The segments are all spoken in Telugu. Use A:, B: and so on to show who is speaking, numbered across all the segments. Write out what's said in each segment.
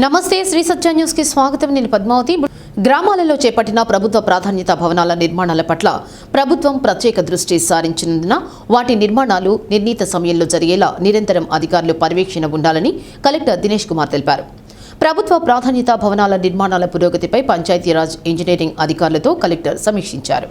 A: నమస్తే శ్రీ సత్య న్యూస్ కి స్వాగతం. నేను పద్మావతి. గ్రామాలలో చేపట్టిన ప్రభుత్వ ప్రాధాన్యత భవనాల నిర్మాణాల పట్ల ప్రభుత్వం ప్రత్యేక దృష్టి సారించినందున వాటి నిర్మాణాలు నిర్ణీత సమయంలో జరిగేలా నిరంతరం అధికారులు పర్యవేక్షణ ఉండాలని కలెక్టర్ దినేష్ కుమార్ తెలిపారు. ప్రభుత్వ ప్రాధాన్యత భవనాల నిర్మాణాల పురోగతిపై పంచాయతీరాజ్ ఇంజనీరింగ్ అధికారులతో కలెక్టర్ సమీక్షించారు.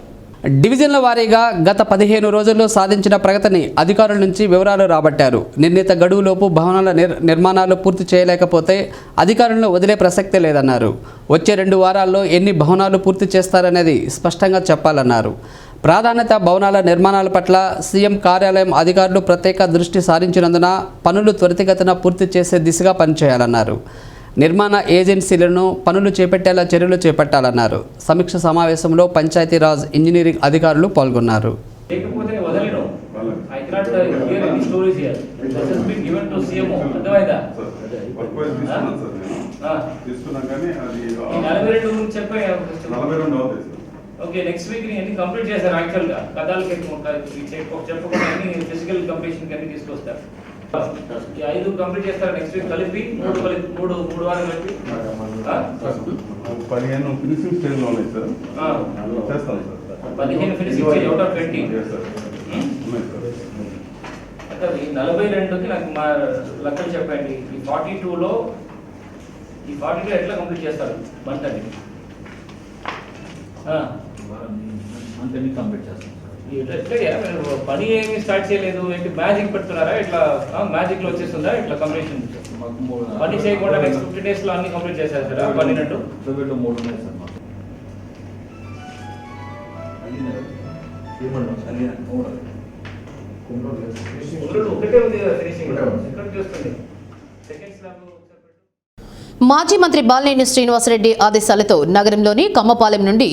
B: డివిజన్ల వారీగా గత 15 రోజుల్లో సాధించిన ప్రగతిని అధికారుల నుంచి వివరాలు రాబట్టారు. నిర్ణీత గడువులోపు భవనాల నిర్మాణాలు పూర్తి చేయలేకపోతే అధికారులను వదిలే ప్రసక్తే లేదన్నారు. వచ్చే 2 వారాల్లో ఎన్ని భవనాలు పూర్తి చేస్తారనేది స్పష్టంగా చెప్పాలన్నారు. ప్రాధాన్యత భవనాల నిర్మాణాల పట్ల సీఎం కార్యాలయం అధికారులు ప్రత్యేక దృష్టి సారించినందున పనులు త్వరితగతిన పూర్తి చేసే దిశగా పనిచేయాలన్నారు. నిర్మాణ ఏజెన్సీలను పనులు చేపట్టేలా చర్యలు చేపట్టాలన్నారు. సమీక్ష సమావేశంలో పంచాయతీరాజ్ ఇంజనీరింగ్ అధికారులు పాల్గొన్నారు.
C: ఓకే, నెక్స్ట్ వీక్ అన్ని కంప్లీట్ చేశారు. యాక్చువల్గా కథలకి చెప్పకుండా అన్ని ఫిజికల్ కంప్లీషన్ అన్ని తీసుకొస్తారు. 5 కంప్లీట్ చేస్తారు. నెక్స్ట్ వీక్ కలిపి మూడు వారాలు కలిపి
D: 15 ఫినిషింగ్ స్టేజ్ లో ఉన్నాయి సార్. చేస్తాం sir.
C: 15 finishing stage out of 20 అంటే ఈ 42కి నాకు మా లెక్కలు చెప్పండి. ఈ 42లో ఎట్లా కంప్లీట్ చేస్తారు? మంత్ అండి కంప్లీట్ చేస్తాం. పని ఏమి స్టార్ట్ చేయలేదు, ఏంటి మ్యాజిక్ పెడుతున్నారా? ఇట్లా మ్యాజిక్ లో వచ్చేస్తుందా? ఇట్లా కంప్లీషన్ పని చేయకుండా నెక్స్ట్ 50 days లో అన్ని కంప్లీట్ చేశారు సార్. పనినట్టు 3 ఉన్నాయి సార్. ఒకటే ఉంది కదా ఫినిషింగ్. ఎక్కడ చూస్తుంది? Second slab.
A: మాజీ మంత్రి బాలినేని శ్రీనివాసరెడ్డి ఆదేశాలతో నగరంలోని కమ్మపాలెం నుండి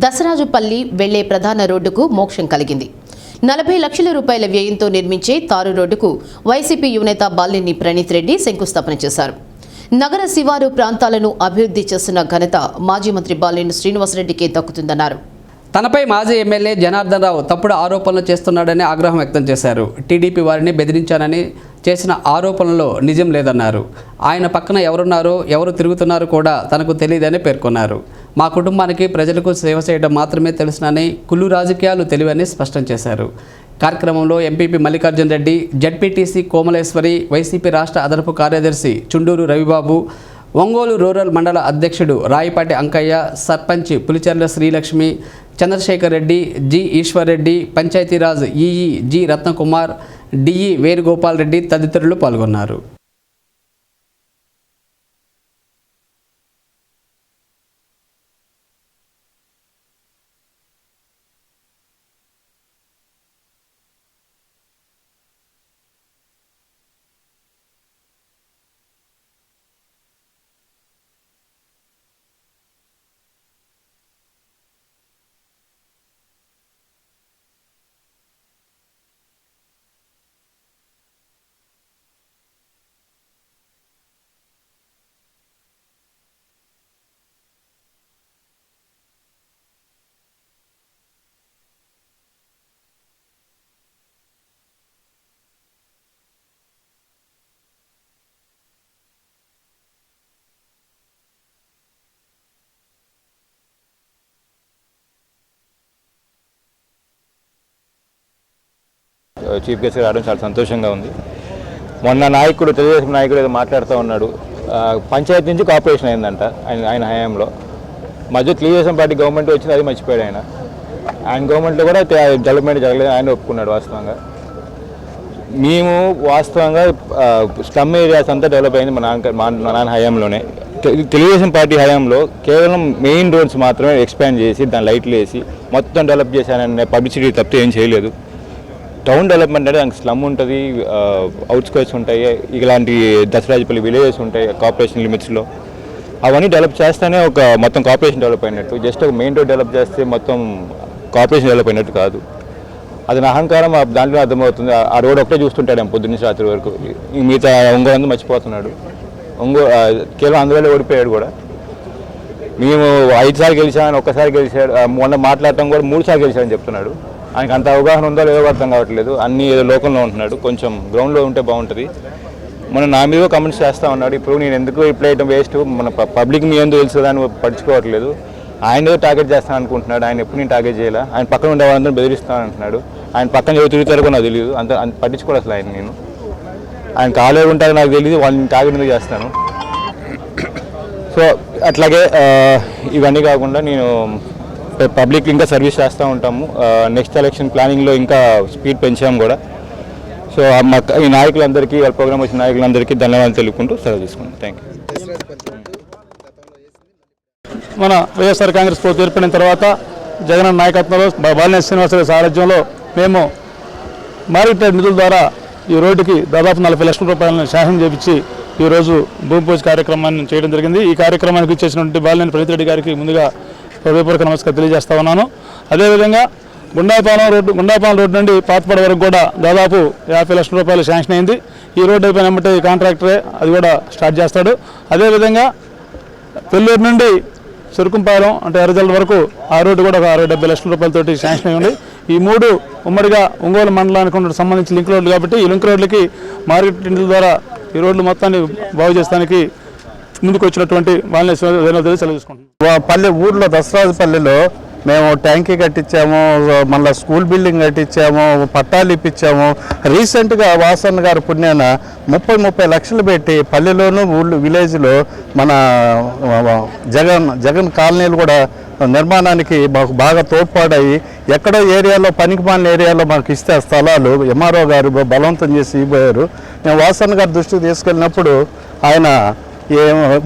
A: దసరాజుపల్లి వెళ్లే ప్రధాన రోడ్డుకు మోక్షం కలిగింది. 40 లక్షల రూపాయల వ్యయంతో నిర్మించే తారు రోడ్డుకు వైసీపీ యువనేత బాలినేని ప్రణీత్ రెడ్డి శంకుస్థాపన చేశారు. నగర శివారు ప్రాంతాలను అభివృద్ధి చేస్తున్న ఘనత మాజీ మంత్రి బాలినేని శ్రీనివాసరెడ్డికే దక్కుతుందన్నారు.
B: తనపై మాజీ ఎమ్మెల్యే జనార్దన్ రావు తప్పుడు ఆరోపణలు చేస్తున్నాడని ఆగ్రహం వ్యక్తం చేశారు. టీడీపీ వారిని బెదిరించానని చేసిన ఆరోపణలో నిజం లేదన్నారు. ఆయన పక్కన ఎవరున్నారో ఎవరు తిరుగుతున్నారో కూడా తనకు తెలియదని పేర్కొన్నారు. మా కుటుంబానికి ప్రజలకు సేవ చేయడం మాత్రమే తెలుసునని, కుళ్ళు రాజకీయాలు తెలివని స్పష్టం చేశారు. కార్యక్రమంలో MPP Mallikarjun Reddy, ZPTC Komaleswari, YCP రాష్ట్ర అదనపు కార్యదర్శి చుండూరు రవిబాబు, ఒంగోలు రూరల్ మండల అధ్యక్షుడు Rayapati Ankaiah, sarpanch Pulicherla Srilakshmi, Chandrasekhar Reddy, G Eswar Reddy, Panchayati Raj EE G Ratnakumar, DE Venugopal Reddy తదితరులు పాల్గొన్నారు.
E: చీఫ్ గెస్ట్గా రావడం చాలా సంతోషంగా ఉంది. మొన్న తెలుగుదేశం నాయకుడు ఏదో మాట్లాడుతూ ఉన్నాడు. పంచాయతీ నుంచి కార్పొరేషన్ అయిందంట ఆయన హయాంలో. మధ్య తెలుగుదేశం పార్టీ గవర్నమెంట్ వచ్చింది, అది మర్చిపోయాడు ఆయన. గవర్నమెంట్లో కూడా డెవలప్మెంట్ జరగలేదు, ఆయన ఒప్పుకున్నాడు. వాస్తవంగా మేము స్లమ్ ఏరియాస్ అంతా డెవలప్ అయింది మా నాన్న హయాంలోనే. తెలుగుదేశం పార్టీ హయాంలో కేవలం మెయిన్ రోడ్స్ మాత్రమే ఎక్స్పాండ్ చేసి దాని లైట్లు వేసి మొత్తం డెవలప్ చేశాననే పబ్లిసిటీ తప్పితే ఏం చేయలేదు. టౌన్ డెవలప్మెంట్ అంటే దానికి స్లమ్ ఉంటుంది, అవుట్స్కర్ట్స్ ఉంటాయి, ఇలాంటి దసరాజపల్లి విలేజెస్ ఉంటాయి కార్పొరేషన్ లిమిట్స్లో. అవన్నీ డెవలప్ చేస్తేనే ఒక మొత్తం కార్పొరేషన్ డెవలప్ అయినట్టు. జస్ట్ ఒక మెయిన్ రోడ్ డెవలప్ చేస్తే మొత్తం కార్పొరేషన్ డెవలప్ అయినట్టు కాదు. అది నా అహంకారం దాంట్లో అర్థమవుతుంది. ఆ రోడ్ ఒకటే చూస్తుంటాడు పొద్దున్న రాత్రి వరకు. మిగతా ఒంగోలు మర్చిపోతున్నాడు. కేవలం అందువల్ల ఓడిపోయాడు కూడా. మేము 5 సార్లు గెలిచామని ఒక్కసారి గెలిచాడు. మొన్న మాట్లాడటం కూడా 3 సార్లు గెలిచాడని చెప్తున్నాడు. ఆయనకు అంత అవగాహన ఉందో లేదో అర్థం కావట్లేదు. అన్ని ఏదో లోకంలో ఉంటున్నాడు. కొంచెం గ్రౌండ్లో ఉంటే బాగుంటుంది. మనం నా మీద కమెంట్స్ చేస్తూ ఉన్నాడు. ఇప్పుడు నేను ఎందుకు రిప్లై చేయడం వేస్ట్, మన పబ్లిక్ మీ ఎందుకు తెలుసు అని పట్టించుకోవట్లేదు. ఆయన ఏదో టార్గెట్ చేస్తాను అనుకుంటున్నాడు. ఆయన ఎప్పుడు నేను టార్గెట్ చేయాలా, ఆయన పక్కన ఉండే వాళ్ళందరూ బెదిరిస్తాను అంటున్నాడు. ఆయన పక్కన ఎవరు తిరుగుతారో కూడా నాకు తెలియదు, అంత పట్టించుకోవాలి అసలు ఆయన. ఆయన కాలేజ్ ఉంటారో నాకు తెలియదు, వాళ్ళని టార్గెట్ ఎందుకు చేస్తాను. సో అట్లాగే ఇవన్నీ కాకుండా నేను పబ్లిక్ ఇంకా సర్వీస్ చేస్తూ ఉంటాము. నెక్స్ట్ ఎలక్షన్ ప్లానింగ్లో ఇంకా స్పీడ్ పెంచాము కూడా. సో ఈ నాయకులందరికీ, వాళ్ళ ప్రోగ్రామ్ వచ్చిన నాయకులందరికీ ధన్యవాదాలు తెలుపుకుంటూ సెలవు తీసుకున్నాను. Thank you.
F: మన వైఎస్ఆర్ కాంగ్రెస్ ప్రభుత్వం ఏర్పడిన తర్వాత జగన్ నాయకత్వంలో బాలినేని శ్రీనివాసరావు సారథ్యంలో మేము మార్కెట్ నిధుల ద్వారా ఈ రోడ్డుకి దాదాపు 40 లక్షల రూపాయలను శాంక్షన్ చేపించి ఈరోజు భూమి పూజ కార్యక్రమాన్ని చేయడం జరిగింది. ఈ కార్యక్రమానికి ఇచ్చేసినటువంటి బాలినేని ప్రణీత్ రెడ్డి గారికి ముందుగా హృదయపూర్వక నమస్కారం తెలియజేస్తా ఉన్నాను. అదేవిధంగా గుండాపాలెం రోడ్డు నుండి పాతపడ వరకు కూడా దాదాపు 50 లక్షల రూపాయలు శాంక్షన్ అయింది. ఈ రోడ్డు అయిపోయినట్టే ఈ కాంట్రాక్టరే అది కూడా స్టార్ట్ చేస్తాడు. అదేవిధంగా పెళ్ళూరు నుండి చెరుకుంపాలెం అంటే ఎర్రజల్ల వరకు ఆ రోడ్డు కూడా ఒక 60-70 లక్షల రూపాయలతోటి శాంక్షన్ అయ్యి ఉంది. ఈ 3 ఉమ్మడిగా ఒంగోలు మండలానికి సంబంధించి లింక్ రోడ్లు కాబట్టి ఈ లింక్ రోడ్లకి మార్కెట్ నిధుల ద్వారా ఈ రోడ్లు మొత్తాన్ని బాగు చేస్తానికి ముందుకు వచ్చినటువంటి బాలినేని శ్రీనివాసరావు సెలవుకుంటున్నాం.
G: పల్లె ఊర్లో దసరాజపల్లిలో మేము ట్యాంకీ కట్టించాము, మళ్ళీ స్కూల్ బిల్డింగ్ కట్టించాము, పట్టాలు ఇప్పించాము. రీసెంట్గా వాసన్ గారు పుణ్యాన 30 లక్షలు పెట్టి పల్లెలోను ఊళ్ళు విలేజ్లో మన జగన్ కాలనీలు కూడా నిర్మాణానికి మాకు బాగా తోడ్పాడాయి. ఎక్కడో ఏరియాలో పనికిమాలిన ఏరియాలో మాకు ఇస్తే ఆ స్థలాలు ఎంఆర్ఓ గారు బలవంతం చేసి ఇవ్వబోయారు. నేను వాసన్ గారి దృష్టికి తీసుకెళ్ళినప్పుడు ఆయన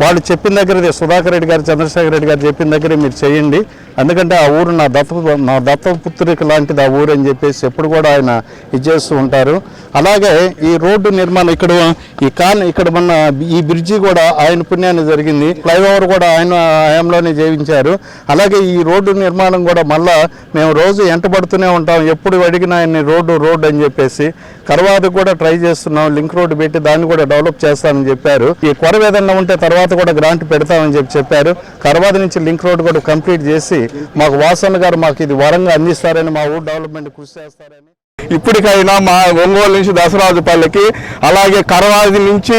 G: వాళ్ళు చెప్పిన దగ్గర సుధాకర్ రెడ్డి గారు, చంద్రశేఖర్ రెడ్డి గారు చెప్పిన దగ్గరే మీరు చేయండి, ఎందుకంటే ఆ ఊరు నా దత్తపుత్రిక లాంటిది ఆ ఊరు అని చెప్పేసి ఎప్పుడు కూడా ఆయన ఇచ్చేస్తూ ఉంటారు. అలాగే ఈ రోడ్డు నిర్మాణం ఇక్కడ మన ఈ బ్రిడ్జి కూడా ఆయన పుణ్యాన్ని జరిగింది. ఫ్లైఓవర్ కూడా ఆయన హయాంలోనే చేయించారు. అలాగే ఈ రోడ్డు నిర్మాణం కూడా మళ్ళా మేము రోజు ఎంటబడుతూనే ఉంటాం. ఎప్పుడు అడిగినా ఆయన రోడ్డు అని చెప్పేసి కర్వాది కూడా ట్రై చేస్తున్నాం. లింక్ రోడ్డు పెట్టి దాన్ని కూడా డెవలప్ చేస్తామని చెప్పారు. ఈ కొరవ ఏదన్నా ఉంటే తర్వాత కూడా గ్రాంట్ పెడతామని చెప్పారు. కర్వాది నుంచి లింక్ రోడ్డు కూడా కంప్లీట్ చేసి మాకు వాసన్ గారు మాకు ఇది వరంగా అందిస్తారని, మా ఊరు డెవలప్మెంట్ కృషి చేస్తారని.
D: ఇప్పటికైనా మా ఒంగోలు నుంచి దసరాజుపల్లికి, అలాగే కరవాది నుంచి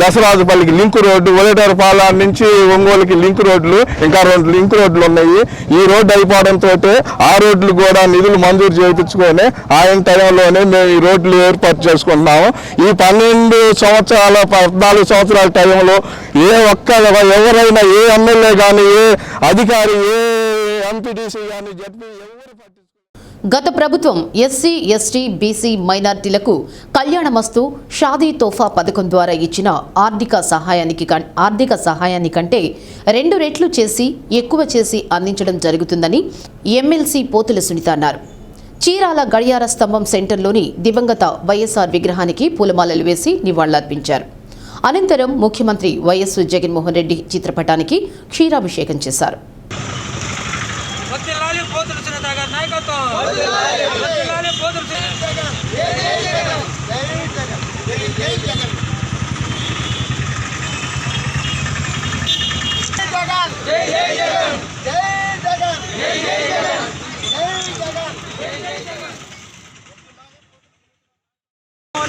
D: దసరాజుపల్లికి లింక్ రోడ్డు, ఒలేటరపాలెం నుంచి ఒంగోలుకి లింక్ రోడ్లు, ఇంకా 2 లింక్ రోడ్లు ఉన్నాయి. ఈ రోడ్డు అయిపోవడంతో ఆ రోడ్లు కూడా నిధులు మంజూరు చేయించుకొని ఆయన టైంలోనే మేము ఈ రోడ్లు ఏర్పాటు చేసుకుంటున్నాము. ఈ 14 సంవత్సరాల టైంలో ఎవరైనా ఏ ఎమ్మెల్యే కానీ, ఏ అధికారి, ఏ ఎంపీటీసీ కానీ, జడ్పీ ఎవరు
A: గత ప్రభుత్వం ఎస్సీ, ఎస్టీ, బీసీ మైనార్టీలకు కళ్యాణమస్తు, షాదీ తోఫా పథకం ద్వారా ఇచ్చిన ఆర్థిక సహాయాన్ని కంటే 2 రెట్లు చేసి ఎక్కువ చేసి అందించడం జరుగుతుందని ఎమ్మెల్సీ పోతుల సునీత అన్నారు. చీరాల గడియార స్తంభం సెంటర్లోని దివంగత వైఎస్ఆర్ విగ్రహానికి పూలమాలలు వేసి నివాళులర్పించారు. అనంతరం ముఖ్యమంత్రి వైఎస్ జగన్మోహన్ రెడ్డి చిత్రపటానికి క్షీరాభిషేకం చేశారు.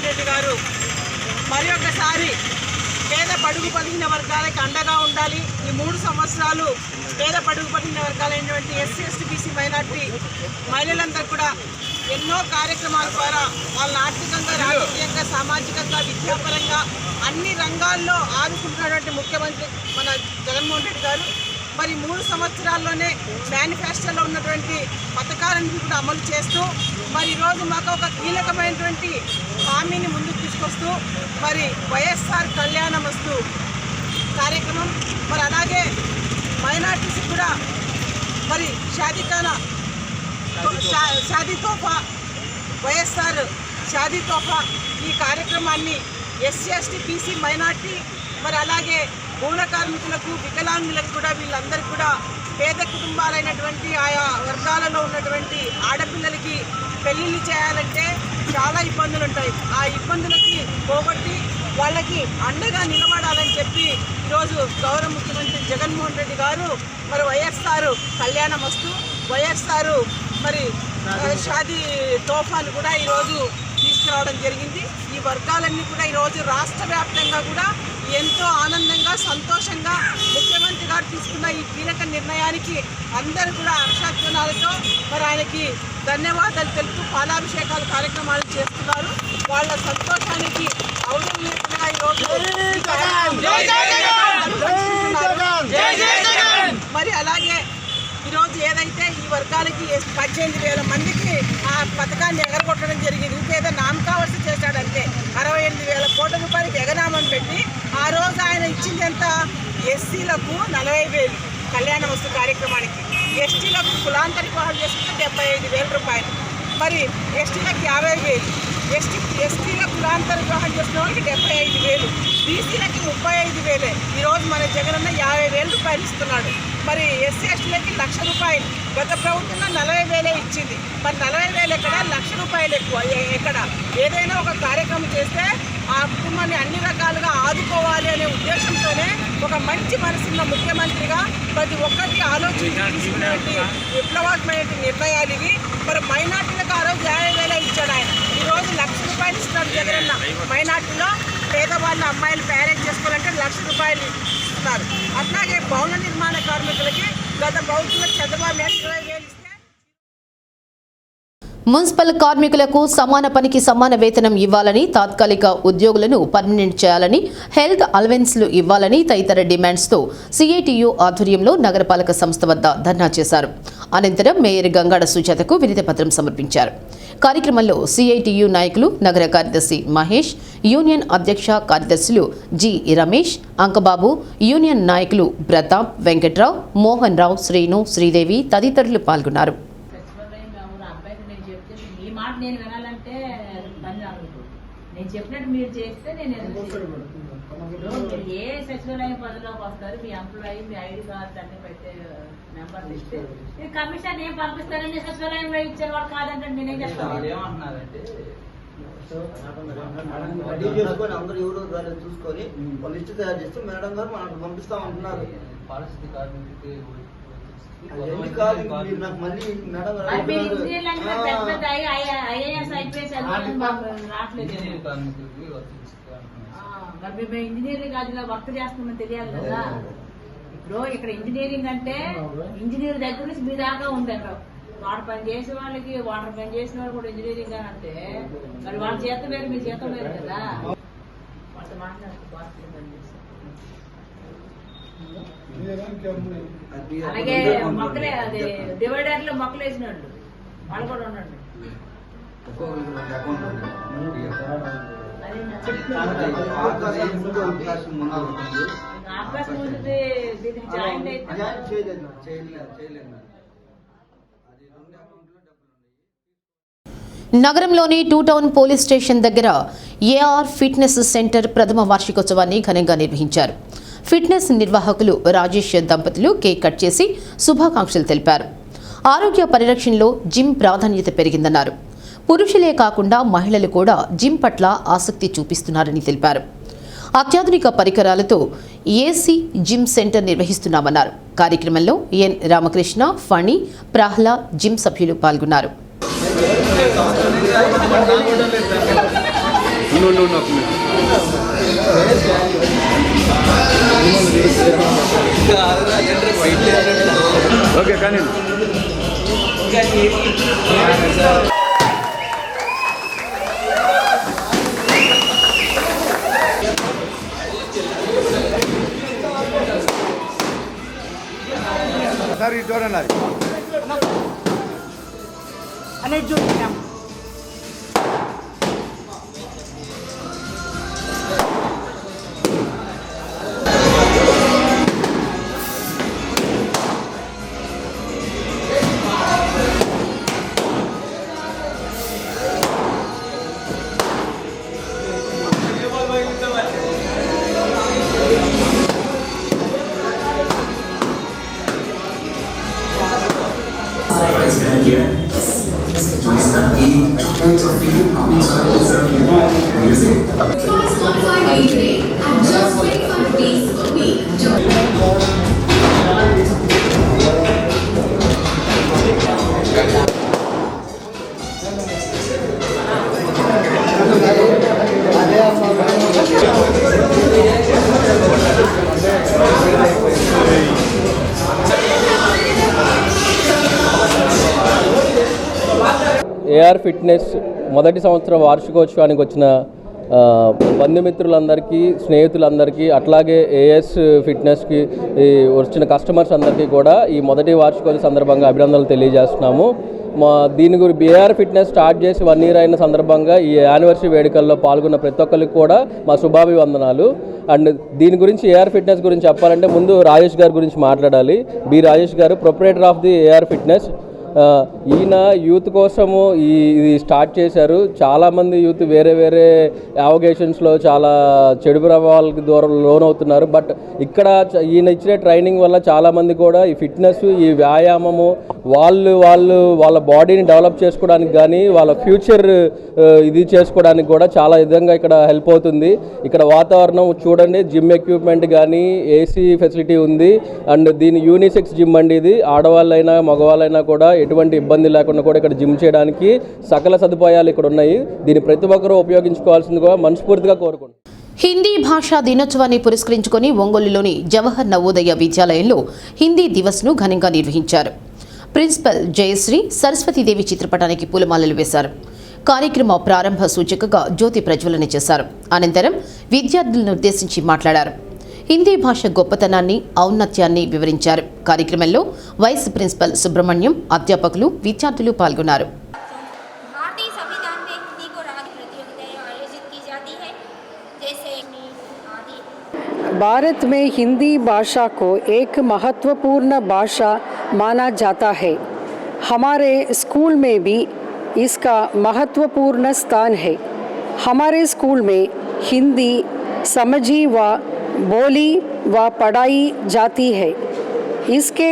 H: రెడ్డి గారు మరి ఒకసారి పేద బడుగు బలిగిన వర్గాలకు అండగా ఉండాలి. ఈ 3 సంవత్సరాలు పేద బడుగు బలిగిన వర్గాలైనటువంటి ఎస్సీ, ఎస్టీ, బీసీ, మైనార్టీ మహిళలందరూ కూడా ఎన్నో కార్యక్రమాల ద్వారా వాళ్ళని ఆర్థికంగా, రాజకీయంగా, సామాజికంగా, విద్యాపరంగా అన్ని రంగాల్లో ఆదుకుంటున్నటువంటి ముఖ్యమంత్రి మన జగన్మోహన్ రెడ్డి గారు మరి 3 సంవత్సరాల్లోనే మేనిఫెస్టోలో ఉన్నటువంటి పథకాలను కూడా అమలు చేస్తూ మరి ఈరోజు మాకు ఒక కీలకమైనటువంటి హామీని ముందుకు తీసుకొస్తూ మరి వైఎస్ఆర్ కళ్యాణమస్తు కార్యక్రమం, మరి అలాగే మైనార్టీస్ కూడా మరి షాదీ తోఫా, వైఎస్ఆర్ షాదీ తోఫా ఈ కార్యక్రమాన్ని ఎస్సీ, ఎస్టీ, బీసీ, మైనార్టీ మరి అలాగే పూల కార్మికులకు, వికలాంగులకు కూడా వీళ్ళందరికీ కూడా పేద కుటుంబాలైనటువంటి ఆయా వర్గాలలో ఉన్నటువంటి ఆడపిల్లలకి పెళ్ళిళ్ళు చేయాలంటే చాలా ఇబ్బందులు ఉంటాయి. ఆ ఇబ్బందులకి పోగొట్టి వాళ్ళకి అండగా నిలబడాలని చెప్పి ఈరోజు గౌరవ ముఖ్యమంత్రి జగన్మోహన్ రెడ్డి గారు మరి వైఎస్ఆర్ కళ్యాణమస్తు, వైఎస్ఆర్ మరి షాదీ తోఫాను కూడా ఈరోజు తీసుకురావడం జరిగింది. ఈ వర్గాలన్నీ కూడా ఈరోజు రాష్ట్ర వ్యాప్తంగా కూడా ఎంతో ఆనందంగా సంతోషంగా ముఖ్యమంత్రి గారు తీసుకున్న ఈ కీలక నిర్ణయానికి అందరూ కూడా హర్షాధ్వానాలతో మరి ఆయనకి ధన్యవాదాలు తెలుపుతూ పాలాభిషేకాల కార్యక్రమాలు చేస్తున్నారు. వాళ్ళ సంతోషానికి ఔన్నత్యంగా ఈరోజు మరి అలాగే ఈరోజు ఏదైతే ఈ వర్గాలకి 18,000 మందికి ఆ పథకాన్ని ఎగరగొట్టడం జరిగింది. ఇంకేదో నామకావలసి చేశాడంటే 68,000 కోట్ల రూపాయలకి ఎగనామని పెట్టి ఆ రోజు ఆయన ఇచ్చింది ఎంత, ఎస్సీలకు 40,000 కళ్యాణ వస్తు కార్యక్రమానికి, ఎస్టీలకు కులాంతర వివాహాలు చేసుకుంటే 75,000 రూపాయలు, మరి ఎస్టీలకు 50,000, ఎస్టీలకు కులాంతర వివాహం చేసిన వాళ్ళకి 75,000, బీసీలకి 35,000. ఈరోజు మన జగనన్న 50,000 రూపాయలు ఇస్తున్నాడు. మరి ఎస్సీ ఎస్టీలకి 1,00,000 రూపాయలు, గత ప్రభుత్వంలో 40,000 ఇచ్చింది. మరి 40,000 ఎక్కడ, 1,00,000 రూపాయలు ఎక్కువ ఎక్కడ? ఏదైనా ఒక కార్యక్రమం చేస్తే ఆ కుటుంబాన్ని అన్ని రకాలుగా ఆదుకోవాలి అనే ఉద్దేశంతోనే ఒక మంచి మనసున్న ముఖ్యమంత్రిగా ప్రతి ఒక్కరికి ఆలోచించినటువంటి విప్లవాత్మక నిర్ణయాలు ఇవి. మరి మైనార్టీలకు ఆ రోజు 50,000 ఇచ్చాడు ఆయన. ఈరోజు 1,00,000 రూపాయలు ఇస్తున్నాడు జగనన్న. మైనార్టీలో పేదవాళ్ళ అమ్మాయిలు మ్యారేజ్ చేసుకోవాలంటే 1,00,000 రూపాయలు ఇస్తున్నారు. అట్లాగే భవన నిర్మాణ కార్మికులకి గత ప్రభుత్వంలో చంద్రబాబు నాయుడు 20,000 ఇస్తే
A: మున్సిపల్ కార్మికులకు సమాన పనికి సమాన వేతనం ఇవ్వాలని, తాత్కాలిక ఉద్యోగులను పర్మనెంట్ చేయాలని, హెల్త్ అలవెన్స్లు ఇవ్వాలని తదితర డిమాండ్స్తో సిఐటియు ఆధ్వర్యంలో నగరపాలక సంస్థ వద్ద ధర్నా చేశారు. అనంతరం మేయర్ గంగాడ సుజాతకు వినతి పత్రం సమర్పించారు. కార్యక్రమంలో సిఐటియు నాయకులు, నగర కార్యదర్శి మహేష్, యూనియన్ అధ్యక్ష కార్యదర్శులు జి రమేష్, అంకబాబు, యూనియన్ నాయకులు ప్రతాప్, వెంకట్రావు, మోహన్ రావు, శ్రీను, శ్రీదేవి తదితరులు పాల్గొన్నారు.
I: నేను వినాలంటే పని రాదు. నేను చెప్పినట్టు మీరు చేస్తే నేను మీరు ఏ సచివాలయం పదవిలోకి వస్తారు, మీ ఎంప్లాయీ మీ ఐడి కార్డు అన్ని పెట్టే నెంబర్ ఇస్తే మీరు కమిషన్ ఏం పంపిస్తారని సచివాలయంలో ఇచ్చారు వాళ్ళు కాదంటే నేనేం చెప్తాను.
J: అందరూ ఎవరో చూసుకొని వాళ్ళు లిస్ట్ తయారు చేస్తే మేడం గారు మనకు పంపిస్తామంటున్నారు.
I: ఇంజనీరింగ్ అది వర్క్ చేస్తామని తెలియాలి కదా. ఇప్పుడు ఇక్కడ ఇంజనీరింగ్ అంటే ఇంజనీర్ దగ్గర నుంచి మీ దాకా ఉంది. అక్కడ వాటర్ పని చేసే వాళ్ళకి, వాటర్ పని చేసిన వాళ్ళు కూడా ఇంజనీరింగ్ అని అంటే మరి వాళ్ళ చేత వేరు మీ చేత వేరు కదా. వాళ్ళతో మాట్లాడుతూ అలాగే మొక్కలే అది డివైడర్ లో మొక్కలు వేసినట్టు వాళ్ళు కూడా ఉండండి. అవకాశం ఉంటుంది దీనికి జాయిన్ అయితే
A: నగరంలోని 2 టౌన్ పోలీస్ స్టేషన్ దగ్గర ఏఆర్ ఫిట్నెస్ సెంటర్ ప్రథమ వార్షికోత్సవాన్ని ఘనంగా నిర్వహించారు. ఫిట్నెస్ నిర్వాహకులు రాజేష్ దంపతులు కేక్ కట్ చేసి శుభాకాంక్షలు తెలిపారు. ఆరోగ్య పరిరక్షణలో జిమ్ ప్రాధాన్యత పెరిగిందన్నారు. పురుషులే కాకుండా మహిళలు కూడా జిమ్ పట్ల ఆసక్తి చూపిస్తున్నారని తెలిపారు. అత్యాధునిక పరికరాలతో ఏసీ జిమ్ సెంటర్ నిర్వహిస్తున్నామన్నారు. కార్యక్రమంలో ఎన్ రామకృష్ణ, ఫణి, ప్రహ్లాద్ జిమ్ సభ్యులు పాల్గొన్నారు.
D: ఓకే కానీ సార్ ఇది చూడండి
H: అనేది చూస్తున్నాం.
K: ఏఆర్ ఫిట్నెస్ మొదటి సంవత్సరం వార్షికోత్సవానికి వచ్చిన బంధుమిత్రులందరికీ, స్నేహితులందరికీ, అట్లాగే ఏఎస్ ఫిట్నెస్కి వచ్చిన కస్టమర్స్ అందరికీ కూడా ఈ మొదటి వార్షికోత్సవ సందర్భంగా అభినందనలు తెలియజేస్తున్నాము. దీని గురించి ఏఆర్ ఫిట్నెస్ స్టార్ట్ చేసి 1 year అయిన సందర్భంగా ఈ యానివర్సరీ వేడుకల్లో పాల్గొన్న ప్రతి ఒక్కరికి కూడా మా శుభాభివందనాలు. అండ్ దీని గురించి ఏఆర్ ఫిట్నెస్ గురించి చెప్పాలంటే ముందు రాజేష్ గారి గురించి మాట్లాడాలి. B Rajesh garu proprietor of the AR fitness. ఈయన యూత్ కోసము ఇది స్టార్ట్ చేశారు. చాలామంది యూత్ వేరే వేరే యావగేషన్స్లో చాలా చెడు ప్రభావాలకి లోనవుతున్నారు. బట్ ఇక్కడ ఈయన ఇచ్చిన ట్రైనింగ్ వల్ల చాలామంది కూడా ఈ ఫిట్నెస్, ఈ వ్యాయామము వాళ్ళ బాడీని డెవలప్ చేసుకోవడానికి కానీ వాళ్ళ ఫ్యూచర్ ఇది చేసుకోవడానికి కూడా చాలా విధంగా ఇక్కడ హెల్ప్ అవుతుంది. ఇక్కడ వాతావరణం చూడండి, జిమ్ ఎక్విప్మెంట్ కానీ ఏసీ ఫెసిలిటీ ఉంది. అండ్ దీని యూనిసెక్స్ జిమ్ అండి. ఇది ఆడవాళ్ళైనా మగవాళ్ళైనా కూడా ఎటువంటి ఇబ్బంది లేకుండా కూడా ఇక్కడ జిమ్ చేయడానికి సకల సదుపాయాలు ఇక్కడ ఉన్నాయి. దీన్ని ప్రతి ఒక్కరూ ఉపయోగించుకోవాల్సిందిగా మనస్ఫూర్తిగా కోరుకుంటున్నాను.
A: హిందీ భాషా దినోత్సవాన్ని పురస్కరించుకొని ఒంగోలులోని జవహర్ నవోదయ విద్యాలయంలో హిందీ దివస్ను ఘనంగా నిర్వహించారు. ప్రిన్సిపల్ జయశ్రీ సరస్వతీదేవి చిత్రపటానికి పూలమాలలు వేశారు. కార్యక్రమ ప్రారంభ సూచికగా జ్యోతి ప్రజ్వలన చేశారు. అనంతరం విద్యార్థులను ఉద్దేశించి మాట్లాడారు. హిందీ భాష గొప్పతనాన్ని, ఔన్నత్యాన్ని వివరించారు. కార్యక్రమంలో వైస్ ప్రిన్సిపల్ సుబ్రహ్మణ్యం, అధ్యాపకులు, విద్యార్థులు పాల్గొన్నారు.
L: भारत में हिंदी भाषा को एक महत्वपूर्ण भाषा माना जाता है. हमारे स्कूल में भी इसका महत्वपूर्ण स्थान है. हमारे स्कूल में हिंदी समझी व बोली व पढ़ाई जाती है. इसके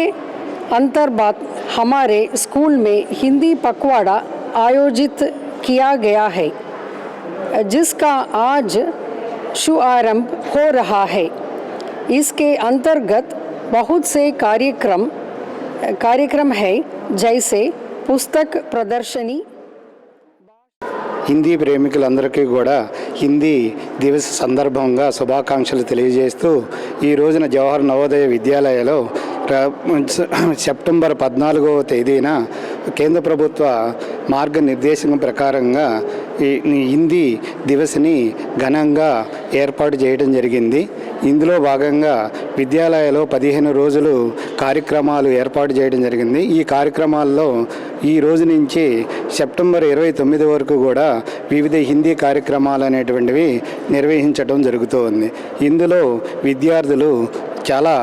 L: अंतर्गत हमारे स्कूल में हिंदी पखवाड़ा आयोजित किया गया है, जिसका आज शुभारंभ हो रहा है. इसके अंतर्गत बहुत से कार्यक्रम है, जैसे पुस्तक प्रदर्शनी.
M: హిందీ ప్రేమికులందరికీ కూడా హిందీ దివస్ సందర్భంగా శుభాకాంక్షలు తెలియజేస్తూ ఈ రోజున జవహర్ నవోదయ విద్యాలయలో సెప్టెంబర్ 14వ తేదీన కేంద్ర ప్రభుత్వ మార్గనిర్దేశం ప్రకారంగా ఈ హిందీ దివస్ని ఘనంగా ఏర్పాటు చేయడం జరిగింది. ఇందులో భాగంగా విద్యాలయంలో 15 రోజులు కార్యక్రమాలు ఏర్పాటు చేయడం జరిగింది. ఈ కార్యక్రమాల్లో ఈ రోజు నుంచి సెప్టెంబర్ 29 వరకు కూడా వివిధ హిందీ కార్యక్రమాలు అనేటువంటివి నిర్వహించడం జరుగుతోంది. ఇందులో విద్యార్థులు చాలా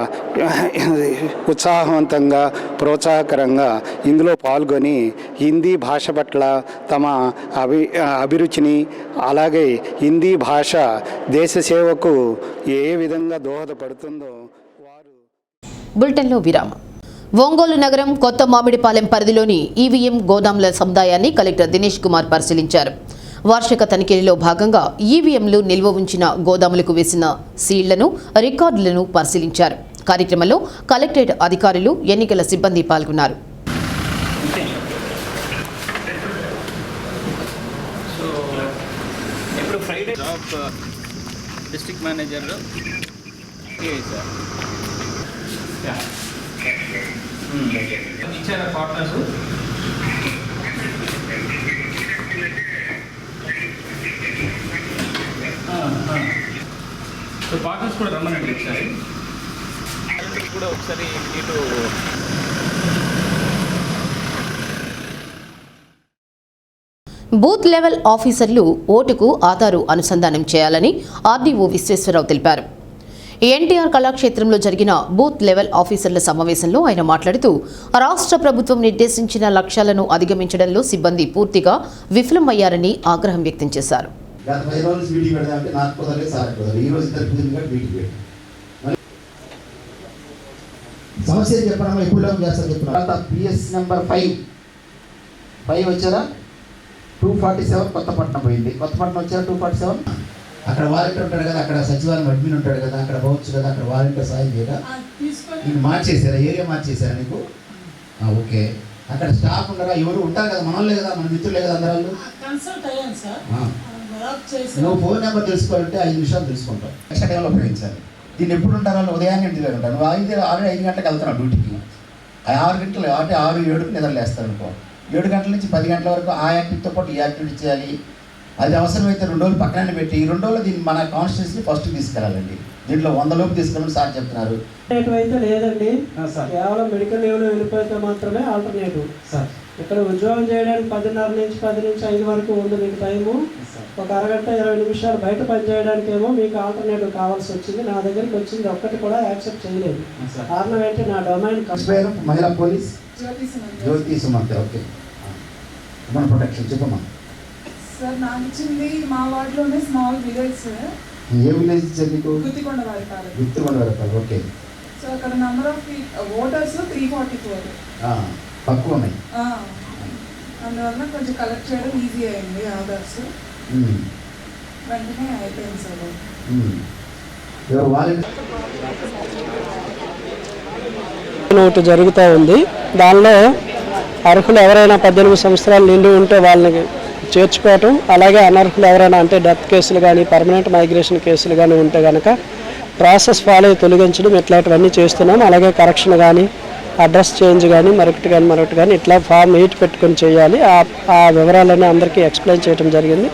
M: ఉత్సాహవంతంగా, ప్రోత్సాహకరంగా ఇందులో పాల్గొని హిందీ భాష పట్ల తమ అభిరుచిని, అలాగే హిందీ భాష దేశ సేవకు ఏ విధంగా దోహదపడుతుందో వారు.
A: బులెటిన్లో విరామం. ఒంగోలు నగరం కొత్త మామిడిపాలెం పరిధిలోని ఈవీఎం గోదాంల సముదాయాన్ని కలెక్టర్ దినేష్ కుమార్ పరిశీలించారు. వార్షిక తనిఖీలో భాగంగా ఈవీఎంలు నిల్వ ఉంచిన గోదాములకు వేసిన సీళ్లను, రికార్డులను పరిశీలించారు. కార్యక్రమంలో కలెక్టరేట్ అధికారులు, ఎన్నికల సిబ్బంది పాల్గొన్నారు.
C: డిస్ట్రిక్ట్ మేనేజర్ ఇచ్చారా పార్ట్నర్స్? సో పార్ట్నర్స్ కూడా రమ్మనండి ఒకసారి. కూడా ఒకసారి ఇటు
A: బూత్ లెవెల్ ఆఫీసర్లు ఓటుకు ఆధారు అనుసంధానం చేయాలని ఆర్డీఓ విశ్వేశ్వరరావు తెలిపారు. ఎన్టీఆర్ కళాక్షేత్రంలో జరిగిన బూత్ లెవెల్ ఆఫీసర్ల సమావేశంలో ఆయన మాట్లాడుతూ రాష్ట్ర ప్రభుత్వం నిర్దేశించిన లక్ష్యాలను అధిగమించడంలో సిబ్బంది పూర్తిగా విఫలమయ్యారని ఆగ్రహం వ్యక్తం చేశారు.
N: సమస్య చెప్పడం ఎప్పుడు చేస్తారు చెప్తున్నారు. పిఎస్ నెంబర్ 5 వచ్చారా 247 కొత్తపట్నం పోయింది. కొత్తపట్నం వచ్చారా 247. అక్కడ వాలంటీర్ ఉంటాడు కదా, అక్కడ సచివాలయం అడ్మిన్ ఉంటాడు కదా, అక్కడ పోవచ్చు కదా, అక్కడ వాలంటీర్ సాయం చేయగా నీకు మార్చేసారా, ఏరియా మార్చేసారా నీకు? ఓకే. అక్కడ స్టాఫ్ ఉండరా, ఎవరు ఉంటారు కదా, మనోళ్ళే కదా, మన మిత్రులే కదా అందరూ. నువ్వు ఫోన్ నెంబర్ తెలుసుకోవాలంటే 5 నిమిషాలు తెలుసుకుంటావు. నెక్స్ట్ టైంలో ఉపయోగించాలి. దీన్ని ఎప్పుడు ఉంటారు వాళ్ళు? ఉదయాన్నే ఇంటిలో ఉంటారు. నువ్వు ఆల్రెడీ 5 గంటలకు వెళ్తున్నావు డ్యూటీకి. 6 గంటలు అంటే 6-7కి నిద్రలేస్తాను అనుకో. 7 గంటల నుంచి 10 గంటల వరకు ఆ యాక్టివిటీతో పాటు ఈ యాక్టివిటీ చేయాలి. అది అవసరమైతే 2 రోజులు పక్కన పెట్టి ఈ 2 రోజులు దీన్ని మన కాన్స్టిట్యూన్సీ ఫస్ట్ తీసుకెళ్ళాలండి. దీంట్లో 100 లోపు తీసుకెళ్ళమని సార్ చెప్తున్నారు.
O: ఆల్టర్నేటివ్ లేదండి, కేవలం మెడికల్ లీవ్లో వెళ్ళిపోతే మాత్రమే ఆల్టర్నేటివ్. ఇక్కడ ఉద్యోగం చేయడానికి 10:30 నుంచి 10 నుంచి 5 వరకు ఉంది మీకు టైము. ఒక అరగంట 20 నిమిషాలు బయట పని చేయడానికి ఏమో మీకు ఆల్టర్నేటివ్ కావాల్సి వచ్చింది. నా దగ్గరికి వచ్చింది ఒక్కటి కూడా యాక్సెప్ట్ చేయలేదు. కారణం ఏంటి, నా డొమైన్
N: మహిళా పోలీస్ జ్యోతి సుమంత్. ఓకే, మన ప్రొటెక్షన్ చెప్పమ్మా.
P: సార్ నాకు ఇచ్చింది మా వార్డులోనే స్మాల్ విలేజ్ సార్.
N: ఏ విలేజ్ ఇచ్చారు మీకు?
P: గుత్తికొండ వారిపాలెం.
N: గుత్తికొండ వారిపాలెం. ఓకే.
P: సో అక్కడ నెంబర్ ఆఫ్ ఓటర్స్ 344
N: తక్కువ ఉన్నాయి.
P: అందువల్ల కొంచెం కలెక్ట్ చేయడం ఈజీ అయింది ఆధార్స్. వెంటనే అయిపోయింది సార్.
O: ఒకటి జరుగుతూ ఉంది. దానిలో అర్హులు ఎవరైనా 18 సంవత్సరాలు నిండి ఉంటే వాళ్ళని చేర్చుకోవటం, అలాగే అనర్హులు ఎవరైనా అంటే డెత్ కేసులు కానీ పర్మనెంట్ మైగ్రేషన్ కేసులు కానీ ఉంటే కనుక ప్రాసెస్ ఫాలో అయ్యి తొలగించడం ఇట్లాంటివన్నీ చేస్తున్నాం. అలాగే కరెక్షన్ కానీ అడ్రస్ చేంజ్ కానీ మరొకటి కానీ ఇట్లా ఫామ్ 8 పెట్టుకొని చేయాలి. ఆ వివరాలన్నీ అందరికీ ఎక్స్ప్లెయిన్ చేయడం జరిగింది.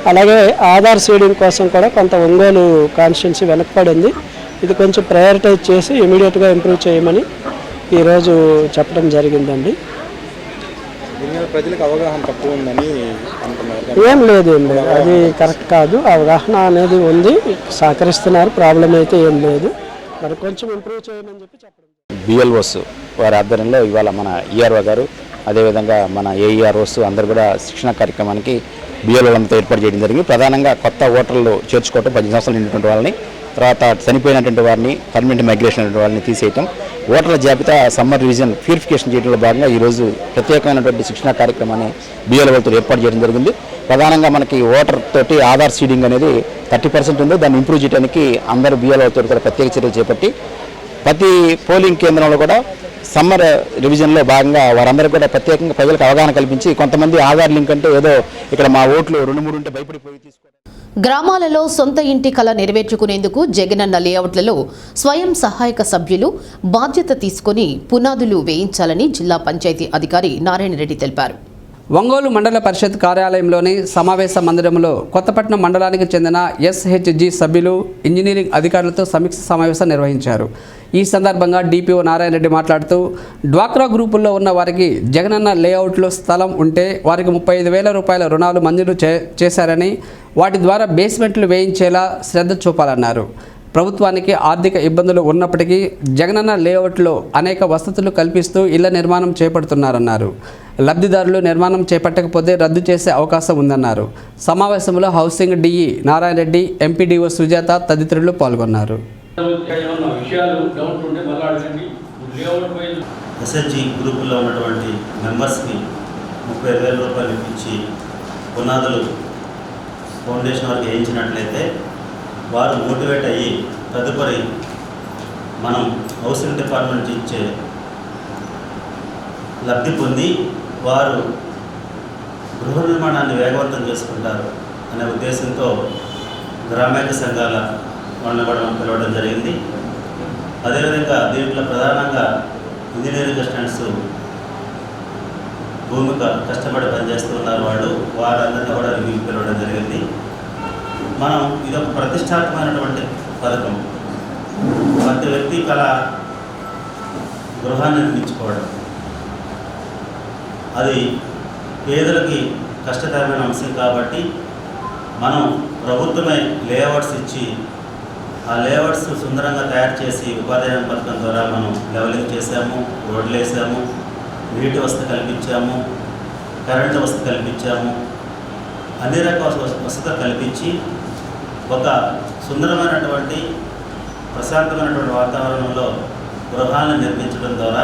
O: అలాగే ఆధార్ సీడింగ్ కోసం కూడా కొంత ఒంగోలు కాన్స్టిట్యున్సీ వెనకపడింది. ఇది కొంచెం ప్రయారిటైజ్ చేసి ఇమీడియట్గా ఇంప్రూవ్ చేయమని ఈరోజు చెప్పడం జరిగిందండి.
E: ప్రజలకు అవగాహన తక్కువ ఉందని
O: ఏం లేదు, అది కరెక్ట్ కాదు. అవగాహన అనేది ఉంది, సహకరిస్తున్నారు, ప్రాబ్లం అయితే ఏం లేదు. మరి కొంచెం ఇంప్రూవ్ చేయమని చెప్పి చెప్పడం.
Q: బిఎల్ఓస్ వారి ఆధ్వర్యంలో ఇవాళ మన ఈఆర్ఓ గారు అదేవిధంగా మన ఏఈఆర్ఓస్ అందరూ కూడా శిక్షణ కార్యక్రమానికి బిఎల్ఓలతో ఏర్పాటు చేయడం జరిగింది. ప్రధానంగా కొత్త ఓటర్లు చేర్చుకోవటం, 10 సంవత్సరాలు నిండినటువంటి వాళ్ళని, తర్వాత చనిపోయినటువంటి వారిని, పర్మనెంట్ మైగ్రేషన్ అయినటువంటి వాళ్ళని తీసేయటం, ఓటర్ల జాబితా సమ్మర్ రివిజన్ ప్యూరిఫికేషన్ చేయడంలో భాగంగా ఈరోజు ప్రత్యేకమైనటువంటి శిక్షణ కార్యక్రమాన్ని బిఎల్ఓలతో ఏర్పాటు చేయడం జరిగింది. ప్రధానంగా మనకి ఓటర్ తోటి ఆధార్ సీడింగ్ అనేది 30% ఉంది. దాన్ని ఇంప్రూవ్ చేయడానికి అందరూ బిఎల్ఓలతో కూడా ప్రత్యేక చర్యలు చేపట్టి ప్రతి పోలింగ్ కేంద్రంలో కూడా సమ్మర్ రివిజన్లో భాగంగా వారందరూ కూడా ప్రత్యేకంగా ప్రజలకు అవగాహన కల్పించి, కొంతమంది ఆధార్ లింక్ అంటే ఏదో ఇక్కడ మా ఓట్లు 2-3 ఉంటే భయపడిపోయి తీసుకోవడం.
A: గ్రామాలలో సొంత ఇంటి కల నెరవేర్చుకునేందుకు జగనన్న లేఅవుట్లలో స్వయం సహాయక సభ్యులు బాధ్యత తీసుకుని పునాదులు వేయించాలని జిల్లా పంచాయతీ అధికారి నారాయణ రెడ్డి తెలిపారు.
B: ఒంగోలు మండల పరిషత్ కార్యాలయంలోని సమావేశ మందిరంలో కొత్తపట్నం మండలానికి చెందిన ఎస్హెచ్జి సభ్యులు, ఇంజనీరింగ్ అధికారులతో సమీక్ష సమావేశం నిర్వహించారు. ఈ సందర్భంగా డిపిఓ నారాయణ రెడ్డి మాట్లాడుతూ, డ్వాక్రా గ్రూపుల్లో ఉన్న వారికి జగనన్న లేఅవుట్లో స్థలం ఉంటే వారికి 35,000 రూపాయల రుణాలు మంజూరు చేశారని, వాటి ద్వారా బేస్మెంట్లు వేయించేలా శ్రద్ధ చూపాలన్నారు. ప్రభుత్వానికి ఆర్థిక ఇబ్బందులు ఉన్నప్పటికీ జగనన్న లేఅవుట్లో అనేక వసతులు కల్పిస్తూ ఇళ్ల నిర్మాణం చేపడుతున్నారన్నారు. లబ్ధిదారులు నిర్మాణం చేపట్టకపోతే రద్దు చేసే అవకాశం ఉందన్నారు. సమావేశంలో housing DE Narayana Reddy, MPDO Sujatha తదితరులు పాల్గొన్నారు.
R: ఎస్హెచ్జి గ్రూపుల్లో ఉన్నటువంటి మెంబర్స్కి 35,000 రూపాయలు ఇప్పించి పునాదులు ఫౌండేషన్ వరకు వేయించినట్లయితే వారు మోటివేట్ అయ్యి తదుపరి మనం హౌసింగ్ డిపార్ట్మెంట్ ఇచ్చే లబ్ధి పొంది వారు గృహ నిర్మాణాన్ని వేగవంతం చేసుకుంటారు అనే ఉద్దేశంతో గ్రామీణ సంఘాల వాళ్ళని కూడా మనం పిలవడం జరిగింది. అదేవిధంగా దీంట్లో ప్రధానంగా ఇంజనీరింగ్ అసిస్టెంట్స్ భూమిక కష్టపడి పనిచేస్తున్నారు. వారందరినీ కూడా రివ్యూకి పిలవడం జరిగింది. మనం ఇదొక ప్రతిష్టాత్మకమైనటువంటి పథకం. ప్రతి వ్యక్తి కళ గృహాన్ని నిర్మించుకోవడం, అది పేదలకి కష్టతరమైన అంశం కాబట్టి మనం ప్రభుత్వమే లేఅవుట్స్ ఇచ్చి ఆ లేఅవుట్స్ సుందరంగా తయారు చేసి ఉపాధి హామీ పథకం ద్వారా మనం లెవలింగ్ చేసాము, రోడ్లు వేసాము, నీటి వసతి కల్పించాము, కరెంటు వసతి కల్పించాము, అన్ని రకాల వసతులు కల్పించి ఒక సుందరమైనటువంటి ప్రశాంతమైనటువంటి వాతావరణంలో గృహాలను నిర్మించడం ద్వారా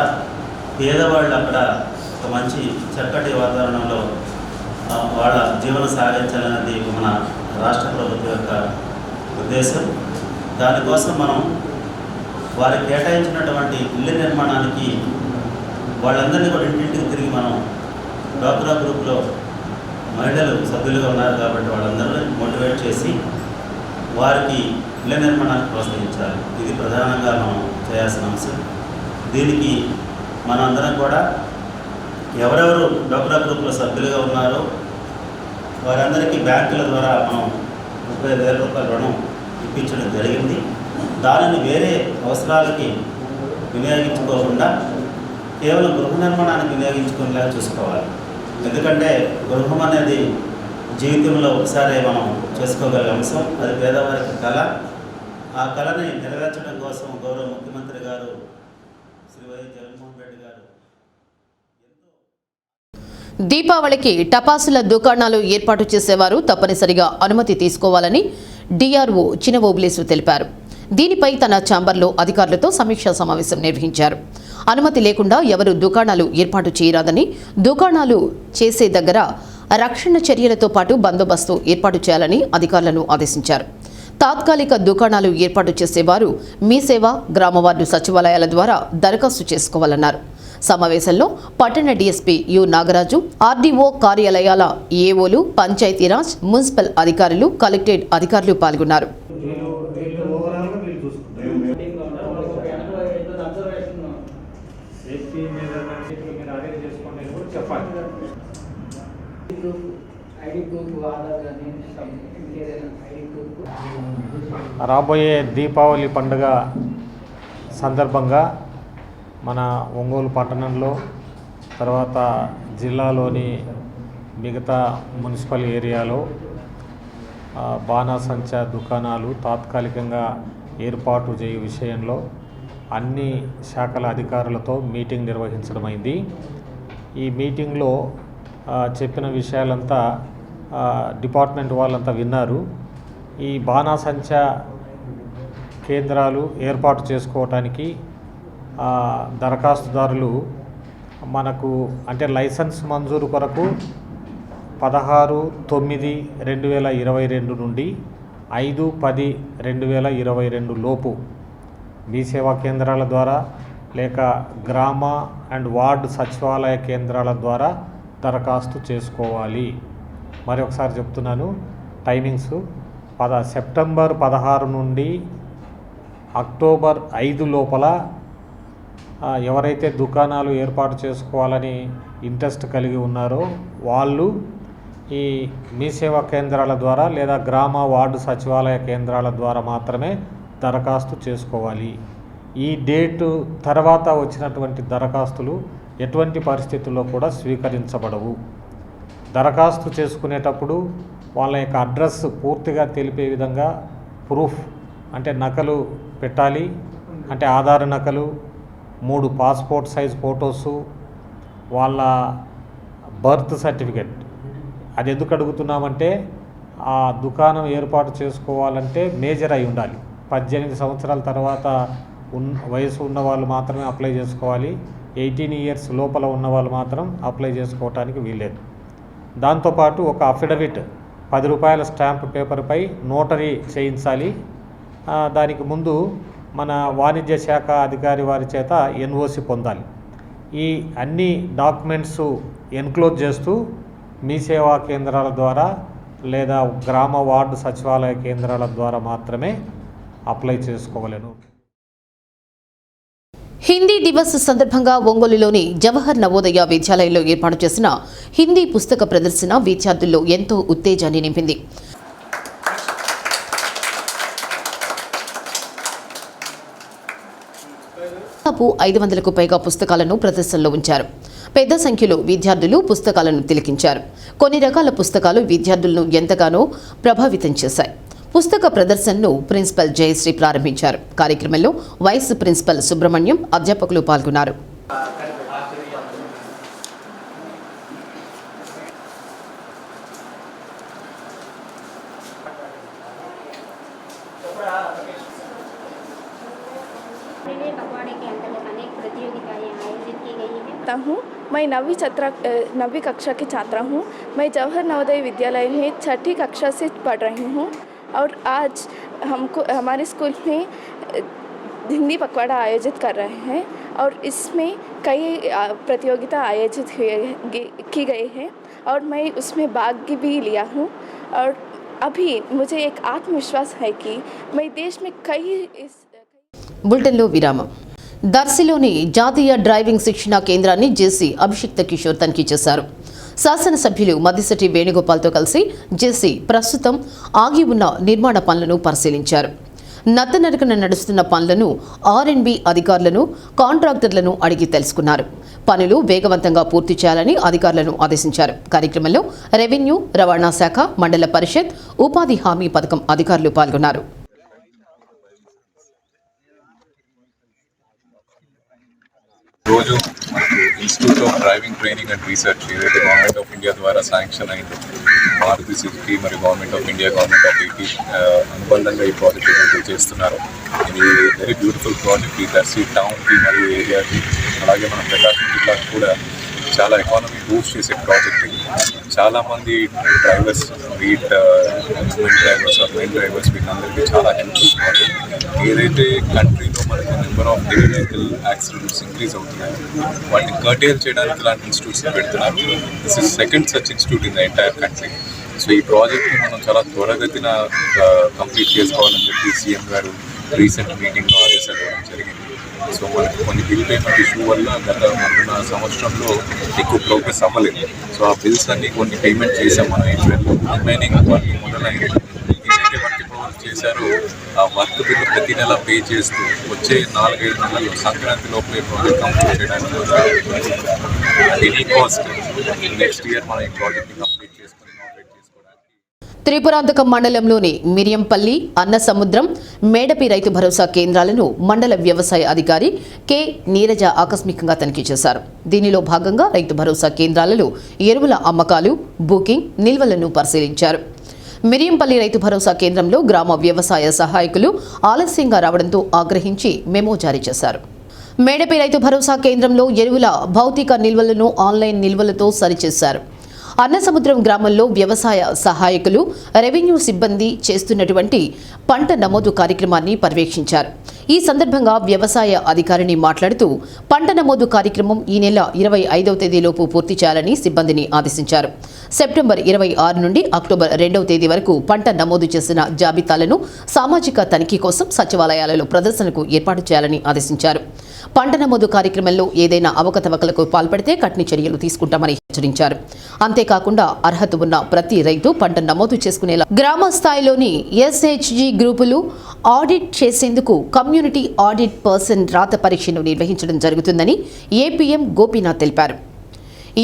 R: పేదవాళ్ళు అక్కడ ఒక మంచి చక్కటి వాతావరణంలో వాళ్ళ జీవనం సాగించాలన్నది మన రాష్ట్ర ప్రభుత్వం యొక్క ఉద్దేశం. దానికోసం మనం వారికి కేటాయించినటువంటి ఇళ్ళ నిర్మాణానికి వాళ్ళందరినీ కూడా ఇంటింటికి తిరిగి మనం డ్వాక్రా గ్రూప్లో మహిళలు సభ్యులుగా ఉన్నారు కాబట్టి వాళ్ళందరినీ మోటివేట్ చేసి వారికి ఇళ్ళ నిర్మాణానికి ప్రోత్సహించాలి. ఇది ప్రధానంగా మనం చేయాల్సిన అంశం. దీనికి మనందరం కూడా ఎవరెవరు డోక్రా గ్రూప్లో సభ్యులుగా ఉన్నారో వారందరికీ బ్యాంకుల ద్వారా మనం 35,000 రూపాయల రుణం ఇప్పించడం జరిగింది. దానిని వేరే అవసరాలకి వినియోగించుకోకుండా కేవలం గృహ నిర్మాణానికి వినియోగించుకునేలా చూసుకోవాలి. ఎందుకంటే గృహం అనేది జీవితంలో ఒకసారి మనం చేసుకోగలిగే అంశం. అది పేదవారికి కళ. ఆ కళని నెరవేర్చడం కోసం గౌరవ ముఖ్యమంత్రి గారు శ్రీ వైఎస్ జగన్మోహన్ రెడ్డి గారు
A: దీపావళికి టపాసుల దుకాణాలు ఏర్పాటు చేసేవారు తప్పనిసరిగా అనుమతి తీసుకోవాలని డిఆర్ఓ చినవోబులేసు తెలిపారు. దీనిపై తన ఛాంబర్లో అధికారులతో సమీక్షా సమావేశం నిర్వహించారు. అనుమతి లేకుండా ఎవరు దుకాణాలు ఏర్పాటు చేయరాదని, దుకాణాలు చేసే దగ్గర రక్షణ చర్యలతో పాటు బందోబస్తు ఏర్పాటు చేయాలని అధికారులను ఆదేశించారు. తాత్కాలిక దుకాణాలు ఏర్పాటు చేసేవారు మీ సేవ, గ్రామ వార్డు సచివాలయాల ద్వారా దరఖాస్తు చేసుకోవాలన్నారు. సమావేశంలో పట్టణ డీఎస్పీ యు నాగరాజు, ఆర్డీఓ కార్యాలయాల ఏఓలు, పంచాయతీరాజ్, మున్సిపల్ అధికారులు, కలెక్టరేట్ అధికారులు పాల్గొన్నారు.
S: రాబోయే దీపావళి పండుగ సందర్భంగా మన ఒంగోలు పట్టణంలో, తర్వాత జిల్లాలోని మిగతా మున్సిపల్ ఏరియాలో బాణాసంచా దుకాణాలు తాత్కాలికంగా ఏర్పాటు చేయు విషయంలో అన్ని శాఖల అధికారులతో మీటింగ్ నిర్వహించడమైంది. ఈ మీటింగ్లో చెప్పిన విషయాలంతా డిపార్ట్మెంట్ వాళ్ళంతా విన్నారు. ఈ బాణాసంచా కేంద్రాలు ఏర్పాటు చేసుకోవటానికి దరఖాస్తుదారులు మనకు అంటే లైసెన్స్ మంజూరు కొరకు 16/9/2022 నుండి 5/10/2022 లోపు మీ సేవా కేంద్రాల ద్వారా లేక గ్రామ అండ్ వార్డు సచివాలయ కేంద్రాల ద్వారా దరఖాస్తు చేసుకోవాలి. మరి ఒకసారి చెప్తున్నాను, టైమింగ్స్ సెప్టెంబర్ 16 నుండి అక్టోబర్ 5 లోపల ఎవరైతే దుకాణాలు ఏర్పాటు చేసుకోవాలని ఇంట్రెస్ట్ కలిగి ఉన్నారో వాళ్ళు ఈ మీ సేవా కేంద్రాల ద్వారా లేదా గ్రామ వార్డు సచివాలయ కేంద్రాల ద్వారా మాత్రమే దరఖాస్తు చేసుకోవాలి. ఈ డేటు తర్వాత వచ్చినటువంటి దరఖాస్తులు ఎటువంటి పరిస్థితుల్లో కూడా స్వీకరించబడవు. దరఖాస్తు చేసుకునేటప్పుడు వాళ్ళ యొక్క అడ్రస్ పూర్తిగా తెలిపే విధంగా ప్రూఫ్ అంటే నకలు పెట్టాలి. అంటే ఆధార్ నకలు, 3 పాస్పోర్ట్ సైజ్ ఫొటోసు, వాళ్ళ బర్త్ సర్టిఫికెట్. అది ఎందుకు అడుగుతున్నామంటే ఆ దుకాణం ఏర్పాటు చేసుకోవాలంటే మేజర్ అయి ఉండాలి. 18 సంవత్సరాల తర్వాత వయసు ఉన్న వాళ్ళు మాత్రమే అప్లై చేసుకోవాలి. 18 ఇయర్స్ లోపల ఉన్న వాళ్ళు మాత్రం అప్లై చేసుకోవటానికి వీల్లేదు. దాంతోపాటు ఒక అఫిడవిట్ 10 రూపాయల స్టాంప్ పేపర్పై నోటరీ చేయించాలి. దానికి ముందు మన వాణిజ్య శాఖ అధికారి వారి చేత ఎన్ఓసి పొందాలి. ఈ అన్ని డాక్యుమెంట్స్ ఎన్క్లోజ్ చేస్తూ మీ సేవా కేంద్రాల ద్వారా లేదా గ్రామ వార్డు సచివాలయ కేంద్రాల ద్వారా మాత్రమే అప్లై చేసుకోవలేను.
A: హిందీ దివస్ సందర్భంగా ఒంగోలులోని జవహర్ నవోదయ విద్యాలయంలో ఏర్పాటు చేసిన హిందీ పుస్తక ప్రదర్శన విద్యార్థుల్లో ఎంతో ఉత్తేజాన్ని నింపింది. 500కు పైగా పుస్తకాలను ప్రదర్శనలో ఉంచారు. పెద్ద సంఖ్యలో విద్యార్థులు పుస్తకాలను తిలకించారు. కొన్ని రకాల పుస్తకాలు విద్యార్థులను ఎంతగానో ప్రభావితం చేశాయి. పుస్తక ప్రదర్శనను ప్రిన్సిపల్ జయశ్రీ ప్రారంభించారు. కార్యక్రమంలో వైస్ ప్రిన్సిపల్ సుబ్రహ్మణ్యం, అధ్యాపకులు పాల్గొన్నారు.
T: हूँ मैं 9वीं कक्षा की छात्रा हूँ। मैं जवाहर नवोदय विद्यालय में 6ठी कक्षा से पढ़ रही हूँ और आज हमको हमारे स्कूल में हिंदी पखवाड़ा आयोजित कर रहे हैं और इसमें कई प्रतियोगिता आयोजित की गई हैं और मैं उसमें भाग भी लिया हूँ और अभी मुझे एक आत्मविश्वास है कि मैं देश में कई
A: बुलेटिन विराम. దర్శిలోని జాతీయ డ్రైవింగ్ శిక్షణా కేంద్రాన్ని జేసీ అభిషిక్త కిషోర్ తనిఖీ చేశారు. శాసనసభ్యులు మద్దిశెట్టి వేణుగోపాల్తో కలిసి జేసీ ప్రస్తుతం ఆగి ఉన్న నిర్మాణ పనులను పరిశీలించారు. నత్తనడకన నడుస్తున్న పనులను R&B అధికారులను, కాంట్రాక్టర్లను అడిగి తెలుసుకున్నారు. పనులు వేగవంతంగా పూర్తి చేయాలని అధికారులను ఆదేశించారు. కార్యక్రమంలో రెవెన్యూ, రవాణా శాఖ, మండల పరిషత్, ఉపాధి హామీ పథకం అధికారులు పాల్గొన్నారు.
U: రోజు మనకు institute of driving training and research ఏదైతే గవర్నమెంట్ ఆఫ్ ఇండియా ద్వారా శాంక్షన్ అయిందో మారుతి సుజుకి మరియు government of India, government of AP అనుబంధంగా ఈ ప్రాజెక్ట్ ఏదైతే చేస్తున్నారో ఇది వెరీ బ్యూటిఫుల్ ప్రాజెక్ట్. ఈ దర్శి టౌన్కి మరియు ఏరియాకి అలాగే మన ప్రకాశం జిల్లాకు కూడా చాలా ఎకానమీ బూస్ట్ చేసే ప్రాజెక్ట్ ఇది. చాలామంది drivers, be it women drivers or men drivers, వీళ్ళందరికీ చాలా హెల్ప్ఫుల్ ప్రాజెక్ట్. ఏదైతే కంట్రీలో మనకు number of heavy vehicle accidents increase అవుతున్నాయి వాటిని కర్టైల్ చేయడానికి ఇలాంటి ఇన్స్టిట్యూట్స్ని పెడుతున్నారు. This is second such institute in the entire country. So ఈ ప్రాజెక్ట్ని మనం చాలా త్వరగతిన కంప్లీట్ చేసుకోవాలని చెప్పి సీఎం గారు రీసెంట్ మీటింగ్లో ఆదేశాలు ఇవ్వడం జరిగింది. సో మనకి కొన్ని బిల్ పేమెంట్ ఇష్యూ వల్ల గత 1.5 సంవత్సరంలో ఎక్కువ ప్రోగ్రెస్ అవ్వలేదు. సో ఆ బిల్స్ అన్ని కొన్ని పేమెంట్ చేసాం మనం ఏప్రిల్లో. రిమైనింగ్ వర్క్ మొదలైంది. ఏదైతే వర్క్ ఇప్పుడు చేశారో ఆ వర్క్ బిల్లు ప్రతి నెల పే చేస్తూ వచ్చే 4-5 నెలల్లో సంక్రాంతి లోపలే ప్రాజెక్ట్ కంప్లీట్ చేయడానికి ఎనీ కాస్ట్ నెక్స్ట్ ఇయర్ మనం ఈ ప్రాజెక్ట్ని కంప్లీట్ చేసుకుని
A: త్రిపురాంతకం మండలంలోని మిరియంపల్లి, అన్నసముద్రం, మేడపి రైతు భరోసా కేంద్రాలను మండల వ్యవసాయ అధికారి కె నీరజ ఆకస్మికంగా తనిఖీ చేశారు. దీనిలో భాగంగా రైతు భరోసా కేంద్రాలలో ఎరువుల అమ్మకాలు, బుకింగ్, నిల్వలను పరిశీలించారు. మిరియంపల్లి రైతు భరోసా కేంద్రంలో గ్రామ వ్యవసాయ సహాయకులు ఆలస్యంగా రావడంతో ఆగ్రహించి మెమో జారీ చేశారు. మేడపి రైతు భరోసా కేంద్రంలో ఎరువుల భౌతిక నిల్వలను ఆన్లైన్ నిల్వలతో సరిచేశారు. అన్నసముద్రం గ్రామంలో వ్యవసాయ సహాయకులు, రెవెన్యూ సిబ్బంది చేస్తున్నటువంటి పంట నమోదు కార్యక్రమాన్ని పర్యవేక్షించారు. ఈ సందర్భంగా వ్యవసాయ అధికారిని మాట్లాడుతూ పంట నమోదు కార్యక్రమం ఈ నెల 25వ తేదీలోపు పూర్తి చేయాలని సిబ్బందిని ఆదేశించారు. సెప్టెంబర్ 26 నుండి అక్టోబర్ 2వ తేదీ వరకు పంట నమోదు చేసిన జాబితాలను సామాజిక తనిఖీ కోసం సచివాలయాలలో ప్రదర్శనకు ఏర్పాటు చేయాలని ఆదేశించారు. పంట నమోదు కార్యక్రమంలో ఏదైనా అవకతవకలకు పాల్పడితే కఠిన చర్యలు తీసుకుంటామని హెచ్చరించారు. అంతేకాకుండా అర్హత ఉన్న ప్రతి రైతు పంట నమోదు చేసుకునేలా గ్రామ స్థాయిలోని SHG గ్రూపులు ఆడిట్ చేసేందుకు కమ్యూనిటీ ఆడిట్ పర్సన్ రాత పరీక్షను నిర్వహించడం జరుగుతుందని APM గోపీనాథ్ తెలిపారు.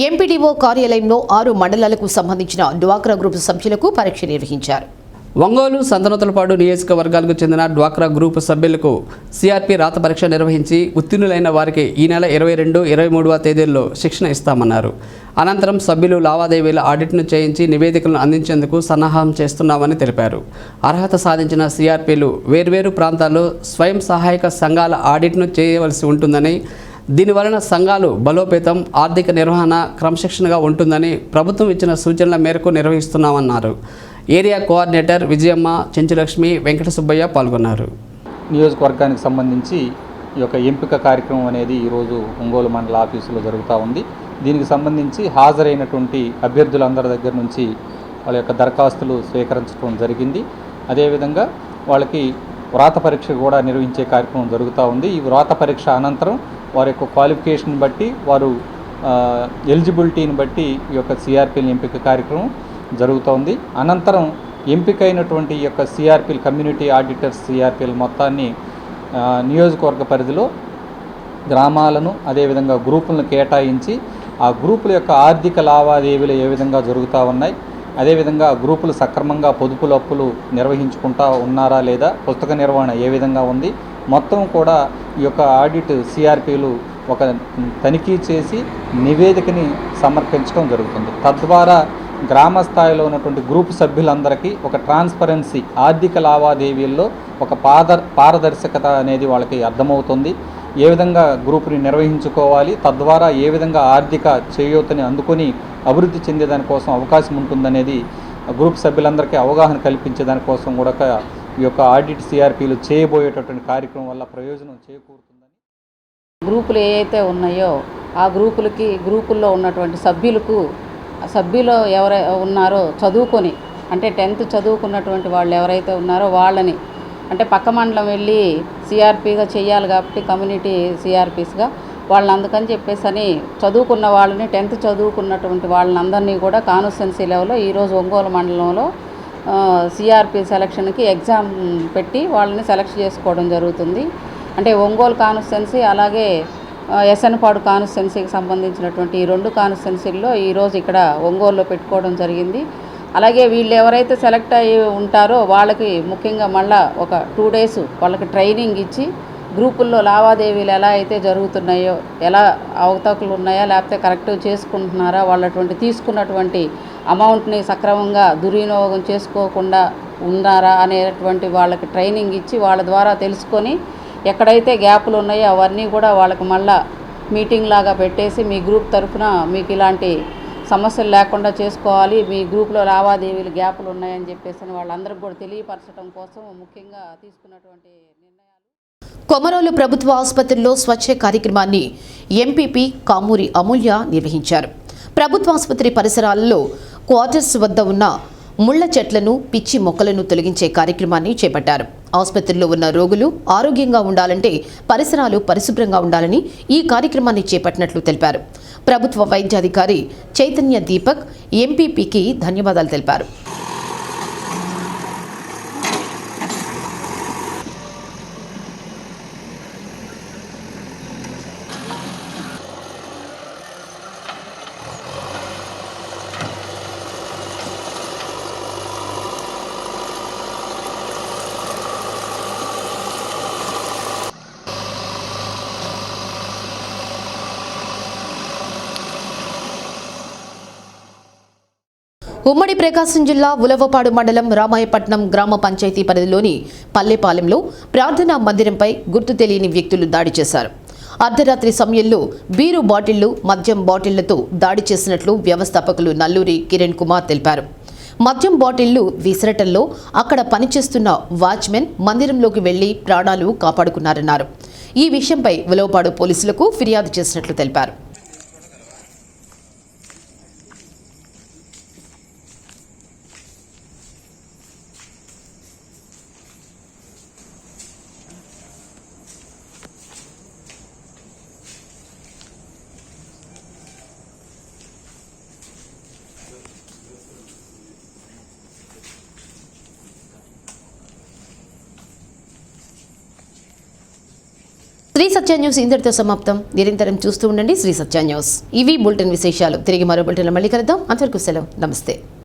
A: ఎంపీడీఓ కార్యాలయంలో 6 మండలాలకు సంబంధించిన డ్వాక్రా గ్రూప్ సభ్యులకు పరీక్ష నిర్వహించారు.
B: ఒంగోలు, సంతనూతలపాడు నియోజకవర్గాలకు చెందిన డ్వాక్రా గ్రూప్ సభ్యులకు సిఆర్పి రాత పరీక్ష నిర్వహించి ఉత్తీర్ణులైన వారికి ఈ నెల 22, 23వ తేదీల్లో శిక్షణ ఇస్తామన్నారు. అనంతరం సభ్యులు లావాదేవీల ఆడిట్ను చేయించి నివేదికలను అందించేందుకు సన్నాహం చేస్తున్నామని తెలిపారు. అర్హత సాధించిన సిఆర్పిలు వేర్వేరు ప్రాంతాల్లో స్వయం సహాయక సంఘాల ఆడిట్ను చేయవలసి ఉంటుందని, దీనివలన సంఘాలు బలోపేతం, ఆర్థిక నిర్వహణ క్రమశిక్షణగా ఉంటుందని ప్రభుత్వం ఇచ్చిన సూచనల మేరకు నిర్వహిస్తున్నామన్నారు. ఏరియా కోఆర్డినేటర్ విజయమ్మ, చెంచులక్ష్మి, వెంకట సుబ్బయ్య పాల్గొన్నారు.
V: నియోజకవర్గానికి సంబంధించి ఈ యొక్క ఎంపిక కార్యక్రమం అనేది ఈరోజు ఒంగోలు మండల ఆఫీసులో జరుగుతూ ఉంది. దీనికి సంబంధించి హాజరైనటువంటి అభ్యర్థులందరి దగ్గర నుంచి వాళ్ళ యొక్క దరఖాస్తులు స్వీకరించడం జరిగింది. అదేవిధంగా వాళ్ళకి వ్రాత పరీక్ష కూడా నిర్వహించే కార్యక్రమం జరుగుతూ ఉంది. ఈ వ్రాత పరీక్ష అనంతరం వారి యొక్క క్వాలిఫికేషన్ బట్టి, వారు ఎలిజిబిలిటీని బట్టి ఈ యొక్క సిఆర్పిల ఎంపిక కార్యక్రమం జరుగుతోంది. అనంతరం ఎంపికైనటువంటి ఈ యొక్క సిఆర్పిల్, కమ్యూనిటీ ఆడిటర్స్ సిఆర్పిల్ మొత్తాన్ని నియోజకవర్గ పరిధిలో గ్రామాలను అదేవిధంగా గ్రూపులను కేటాయించి ఆ గ్రూపుల యొక్క ఆర్థిక లావాదేవీలు ఏ విధంగా జరుగుతూ ఉన్నాయి, అదేవిధంగా గ్రూపులు సక్రమంగా పొదుపులు అప్పులు నిర్వహించుకుంటా ఉన్నారా లేదా, పుస్తక నిర్వహణ ఏ విధంగా ఉంది, మొత్తం కూడా ఈ యొక్క ఆడిట్ సిఆర్పిలు ఒక తనిఖీ చేసి నివేదికని సమర్పించడం జరుగుతుంది. తద్వారా గ్రామ స్థాయిలో ఉన్నటువంటి గ్రూప్ సభ్యులందరికీ ఒక ట్రాన్స్పరెన్సీ, ఆర్థిక లావాదేవీల్లో ఒక పారదర్శకత అనేది వాళ్ళకి అర్థమవుతుంది. ఏ విధంగా గ్రూపుని నిర్వహించుకోవాలి, తద్వారా ఏ విధంగా ఆర్థిక చేయూతని అందుకొని అభివృద్ధి చెందేదానికోసం అవకాశం ఉంటుందనేది గ్రూప్ సభ్యులందరికీ అవగాహన కల్పించేదానికోసం కూడా ఈ యొక్క ఆడిట్ సిఆర్పిలు చేయబోయేటటువంటి కార్యక్రమం వల్ల ప్రయోజనం చేకూరుతుందని.
W: గ్రూపులు ఏవైతే ఉన్నాయో ఆ గ్రూపుల్లో ఉన్నటువంటి సభ్యులు ఎవరై ఉన్నారో చదువుకొని, అంటే 10th చదువుకున్నటువంటి వాళ్ళు ఎవరైతే ఉన్నారో వాళ్ళని, అంటే పక్క మండలం వెళ్ళి సిఆర్పిగా చేయాలి కాబట్టి కమ్యూనిటీ సిఆర్పిస్గా వాళ్ళని అందుకని చెప్పేసి అని చదువుకున్న వాళ్ళని 10th చదువుకున్నటువంటి వాళ్ళందరినీ కూడా కాన్స్టిట్యున్సీ లెవెల్లో ఈరోజు ఒంగోలు మండలంలో సిఆర్పి సెలక్షన్కి ఎగ్జామ్ పెట్టి వాళ్ళని సెలెక్ట్ చేసుకోవడం జరుగుతుంది. అంటే ఒంగోలు కాన్స్టిట్యున్సీ అలాగే ఎస్ఎన్పాడు కాన్స్టిట్యున్సీకి సంబంధించినటువంటి ఈ 2 కాన్స్టిట్యున్సీల్లో ఈరోజు ఇక్కడ ఒంగోలులో పెట్టుకోవడం జరిగింది. అలాగే వీళ్ళు ఎవరైతే సెలెక్ట్ అయ్యి ఉంటారో వాళ్ళకి ముఖ్యంగా మళ్ళీ ఒక 2 days వాళ్ళకి ట్రైనింగ్ ఇచ్చి గ్రూపుల్లో లావాదేవీలు ఎలా అయితే జరుగుతున్నాయో, ఎలా అవకతవకలు ఉన్నాయా లేకపోతే కరెక్ట్ చేసుకుంటున్నారా, వాళ్ళటువంటి తీసుకున్నటువంటి అమౌంట్ని సక్రమంగా దుర్వినియోగం చేసుకోకుండా ఉన్నారా అనేటువంటి వాళ్ళకి ట్రైనింగ్ ఇచ్చి వాళ్ళ ద్వారా తెలుసుకొని ఎక్కడైతే గ్యాపులు ఉన్నాయో అవన్నీ కూడా వాళ్ళకి మళ్ళా మీటింగ్ లాగా పెట్టేసి మీ గ్రూప్ తరఫున మీకు ఇలాంటి సమస్యలు లేకుండా చేసుకోవాలి, మీ గ్రూప్లో లావాదేవీలు గ్యాపులు ఉన్నాయని చెప్పేసి వాళ్ళందరికీ కూడా తెలియపరచడం కోసం ముఖ్యంగా తీసుకున్నటువంటి నిర్ణయాలు.
A: కొమరోలు ప్రభుత్వ ఆసుపత్రిలో స్వచ్ఛ కార్యక్రమాన్ని ఎంపీపీ కామూరి అమూల్య నిర్వహించారు. ప్రభుత్వ ఆసుపత్రి పరిసరాల్లో క్వార్టర్స్ వద్ద ఉన్న ముళ్ల చెట్లను, పిచ్చి మొక్కలను తొలగించే కార్యక్రమాన్ని చేపట్టారు. ఆసుపత్రిలో ఉన్న రోగులు ఆరోగ్యంగా ఉండాలంటే పరిసరాలు పరిశుభ్రంగా ఉండాలని ఈ కార్యక్రమాన్ని చేపట్టినట్లు తెలిపారు. ప్రభుత్వ వైద్యాధికారి చైతన్య దీపక్ ఎంపీపీకి ధన్యవాదాలు తెలిపారు. ఉమ్మడి ప్రకాశం జిల్లా ఉలవపాడు మండలం రామాయపట్నం గ్రామ పంచాయతీ పరిధిలోని పల్లెపాలెంలో ప్రార్థనా మందిరంపై గుర్తు తెలియని వ్యక్తులు దాడి చేశారు. అర్ధరాత్రి సమయంలో బీరు బాటిళ్లు, మద్యం బాటిళ్లతో దాడి చేసినట్లు వ్యవస్థాపకులు నల్లూరి కిరణ్ కుమార్ తెలిపారు. మద్యం బాటిళ్లు విసరటంలో అక్కడ పనిచేస్తున్న వాచ్మెన్ మందిరంలోకి వెళ్లి ప్రాణాలు కాపాడుకున్నారన్నారు. ఈ విషయంపై ఉలవపాడు పోలీసులకు ఫిర్యాదు చేసినట్లు తెలిపారు. శ్రీ సత్య న్యూస్ ఇంతటితో సమాప్తం. నిరంతరం చూస్తూ ఉండండి శ్రీ సత్య న్యూస్. ఇవి బులెటిన్ విశేషాలు. తిరిగి మరో బులెటిన్లో మళ్ళీ కలుద్దాం. అంతవరకు సెలవు. నమస్తే.